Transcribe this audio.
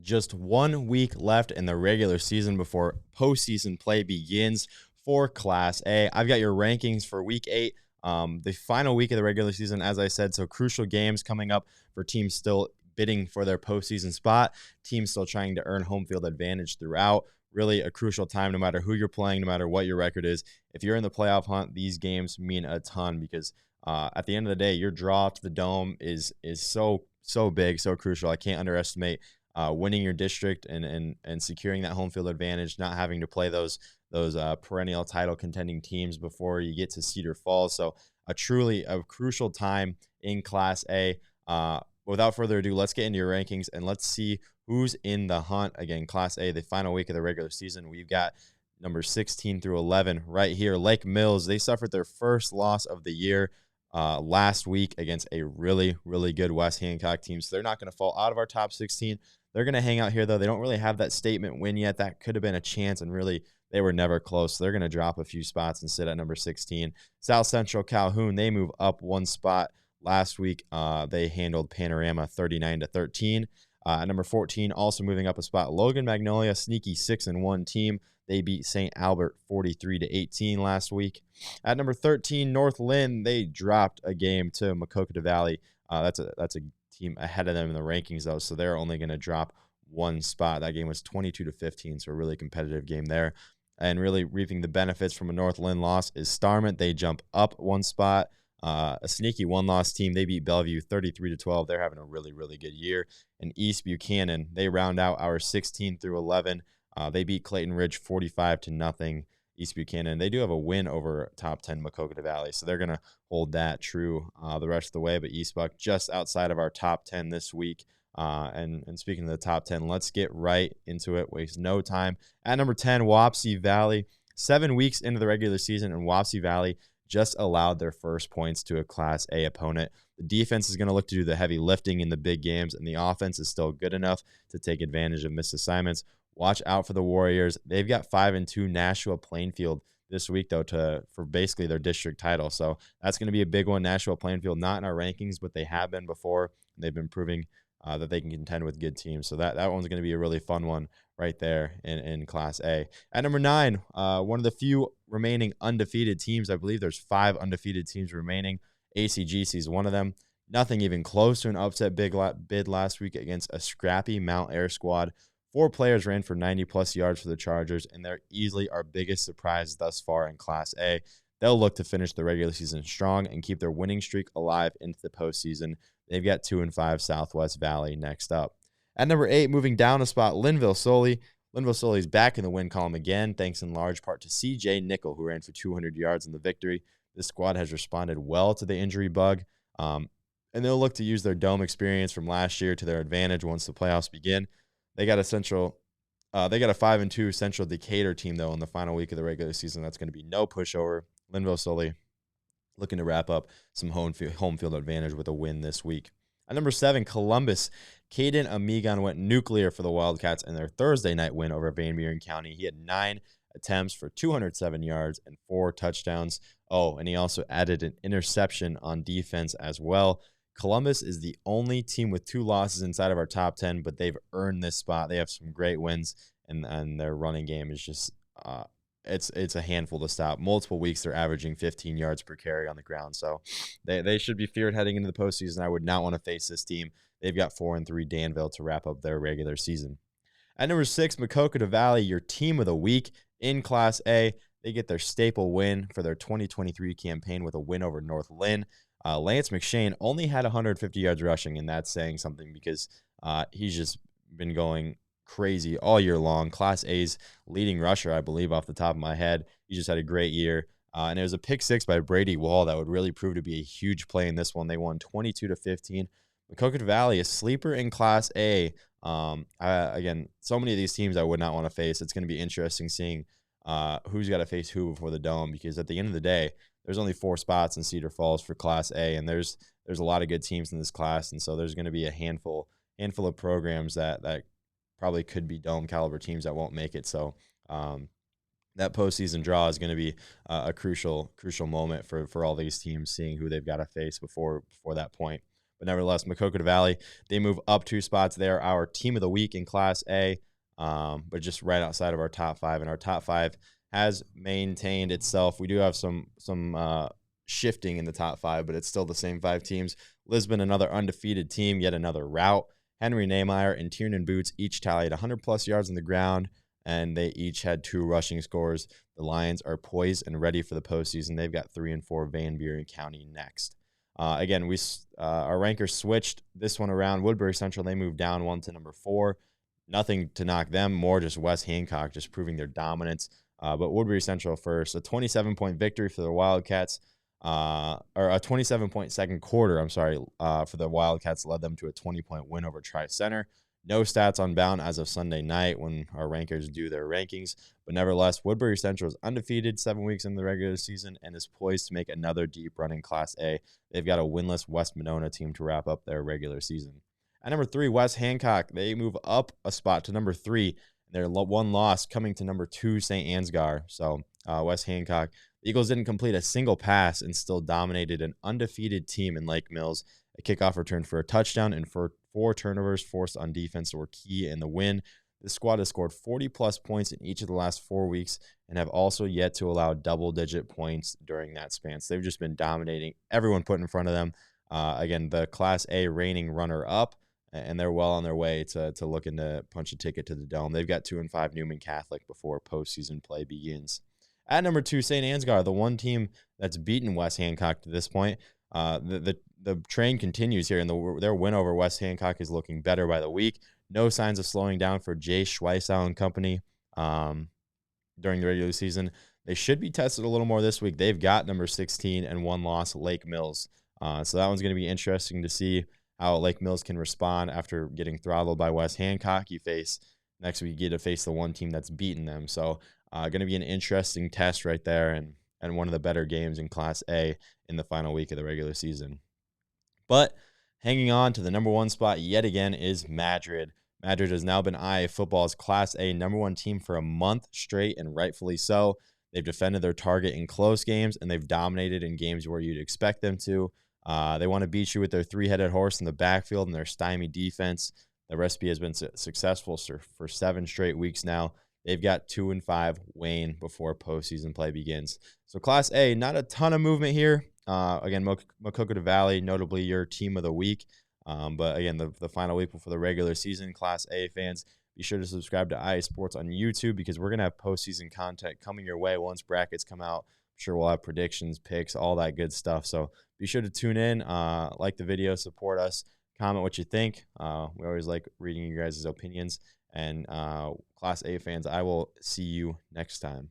Just 1 week left in the regular season before postseason play begins for Class A. I've got your rankings for Week 8, the final week of the regular season, as I said. So crucial games coming up for teams still bidding for their postseason spot, teams still trying to earn home field advantage throughout. Really a crucial time, no matter who you're playing, no matter what your record is. If you're in the playoff hunt, these games mean a ton because at the end of the day, your draw to the Dome is so big, so crucial. I can't underestimate winning your district and securing that home field advantage, not having to play those perennial title contending teams before you get to Cedar Falls. So a truly a crucial time in Class A. Without further ado, let's get into your rankings and let's see who's in the hunt. Again, Class A, the final week of the regular season. We've got number 16 through 11 right here. Lake Mills, they suffered their first loss of the year last week against a really, really good West Hancock team. So they're not going to fall out of our top 16. They're going to hang out here, though. They don't really have that statement win yet. That could have been a chance, and really, they were never close. So they're going to drop a few spots and sit at number 16. South Central Calhoun, they move up one spot. Last week, they handled Panorama 39-13. At number 14, also moving up a spot, Logan Magnolia, sneaky 6-1 team. They beat St. Albert 43-18 last week. At number 13, North Lynn, they dropped a game to Maquoketa Valley. That's a team ahead of them in the rankings, though, so they're only going to drop one spot. That game was 22-15, so a really competitive game there. And really reaping the benefits from a North Lynn loss is Starmont. They jump up one spot. A sneaky one-loss team. They beat Bellevue 33-12. They're having a really, really good year. And East Buchanan, they round out our 16 through 11. They beat Clayton Ridge 45-0. East Buchanan, they do have a win over top 10 Maquoketa Valley, so they're going to hold that true the rest of the way. But East Buck just outside of our top 10 this week. And speaking of the top 10, let's get right into it. Waste no time. At number 10, Wapsie Valley. 7 weeks into the regular season, and Wapsie Valley just allowed their first points to a Class A opponent. The defense is going to look to do the heavy lifting in the big games, and the offense is still good enough to take advantage of missed assignments. Watch out for the Warriors. They've got 5-2 Nashua Plainfield this week, though, for basically their district title. So that's going to be a big one. Nashua Plainfield, not in our rankings, but they have been before. They've been proving that they can contend with good teams. So that one's going to be a really fun one right there in Class A. At number 9, one of the few remaining undefeated teams. I believe there's 5 undefeated teams remaining. ACGC is one of them. Nothing even close to an upset bid last week against a scrappy Mount Air squad. 4 players ran for 90-plus yards for the Chargers, and they're easily our biggest surprise thus far in Class A. They'll look to finish the regular season strong and keep their winning streak alive into the postseason. They've got 2-5 Southwest Valley next up. At number 8, moving down a spot, Linville Sully. Linville Sully's back in the win column again, thanks in large part to C.J. Nickel, who ran for 200 yards in the victory. This squad has responded well to the injury bug, and they'll look to use their dome experience from last year to their advantage once the playoffs begin. They got a 5-2 Central Decatur team, though, in the final week of the regular season. That's going to be no pushover. Linville Sully looking to wrap up some home field advantage with a win this week. At number 7, Columbus. Caden Amigon went nuclear for the Wildcats in their Thursday night win over Van Buren County. He had 9 attempts for 207 yards and 4 touchdowns. Oh, and he also added an interception on defense as well. Columbus is the only team with 2 losses inside of our top 10, but they've earned this spot. They have some great wins, and their running game is just it's a handful to stop. Multiple weeks they're averaging 15 yards per carry on the ground, so they should be feared heading into the postseason. I would not want to face this team. They've got 4-3 Danville to wrap up their regular season. At number 6, Maquoketa Valley, your team of the week in Class A. They get their staple win for their 2023 campaign with a win over North Lynn. Lance McShane only had 150 yards rushing, and that's saying something because he's just been going crazy all year long. Class A's leading rusher, I believe, off the top of my head. He just had a great year. And it was a pick 6 by Brady Wall that would really prove to be a huge play in this one. They won 22-15. Maquoketa Valley, a sleeper in Class A. Again, so many of these teams I would not want to face. It's going to be interesting seeing who's got to face who before the Dome, because at the end of the day, there's only 4 spots in Cedar Falls for Class A, and there's a lot of good teams in this class, and so there's going to be a handful of programs that probably could be Dome caliber teams that won't make it. So that postseason draw is going to be a crucial moment for all these teams, seeing who they've got to face before that point. But nevertheless, Makokota Valley, they move up 2 spots. They're our team of the week in Class A, but just right outside of our top 5. And our top 5 has maintained itself. We do have some shifting in the top 5, but it's still the same 5 teams. Lisbon, another undefeated team, yet another rout. Henry Nehmeyer and Tiernan Boots each tallied 100-plus yards on the ground, and they each had 2 rushing scores. The Lions are poised and ready for the postseason. They've got 3 and 4 Van Buren County next. Again, our rankers switched this one around. Woodbury Central, they moved down 1 to number 4. Nothing to knock them, more just West Hancock just proving their dominance. But Woodbury Central first, a 27-point victory for the Wildcats, or a 27-point second quarter, for the Wildcats led them to a 20-point win over Tri-Center. No stats on bound as of Sunday night when our rankers do their rankings. But nevertheless, Woodbury Central is undefeated 7 weeks in the regular season and is poised to make another deep run in Class A. They've got a winless West Monona team to wrap up their regular season. At number 3, West Hancock. They move up a spot to number 3. Their one loss coming to number 2, St. Ansgar. So West Hancock, the Eagles didn't complete a single pass and still dominated an undefeated team in Lake Mills. A kickoff return for a touchdown and for 4 turnovers forced on defense were key in the win. The squad has scored 40-plus points in each of the last 4 weeks and have also yet to allow double-digit points during that span. So they've just been dominating everyone put in front of them. Again, the Class A reigning runner-up, and they're well on their way to looking to punch a ticket to the Dome. They've got 2 and 5 Newman Catholic before postseason play begins. At number 2, St. Ansgar, the one team that's beaten West Hancock to this point. The train continues here, and their win over West Hancock is looking better by the week. No signs of slowing down for Jay Schweisau and company during the regular season. They should be tested a little more this week. They've got number 16 and 1 loss, Lake Mills. So that one's going to be interesting to see how Lake Mills can respond after getting throttled by West Hancock. Next week, you get to face the one team that's beaten them. So going to be an interesting test right there, and one of the better games in Class A in the final week of the regular season. But hanging on to the number 1 spot yet again is Madrid. Madrid has now been IA football's Class A number 1 team for a month straight, and rightfully so. They've defended their target in close games, and they've dominated in games where you'd expect them to. They want to beat you with their 3-headed horse in the backfield and their stymied defense. The recipe has been successful for 7 straight weeks now. They've got 2 and 5 Wayne before postseason play begins. So Class A, not a ton of movement here. Again, Makokota Valley, notably your team of the week. But again, the final week before the regular season, Class A fans, be sure to subscribe to IA Sports on YouTube because we're going to have postseason content coming your way once brackets come out. I'm sure we'll have predictions, picks, all that good stuff. So be sure to tune in, like the video, support us, comment what you think. We always like reading you guys' opinions. And Class A fans, I will see you next time.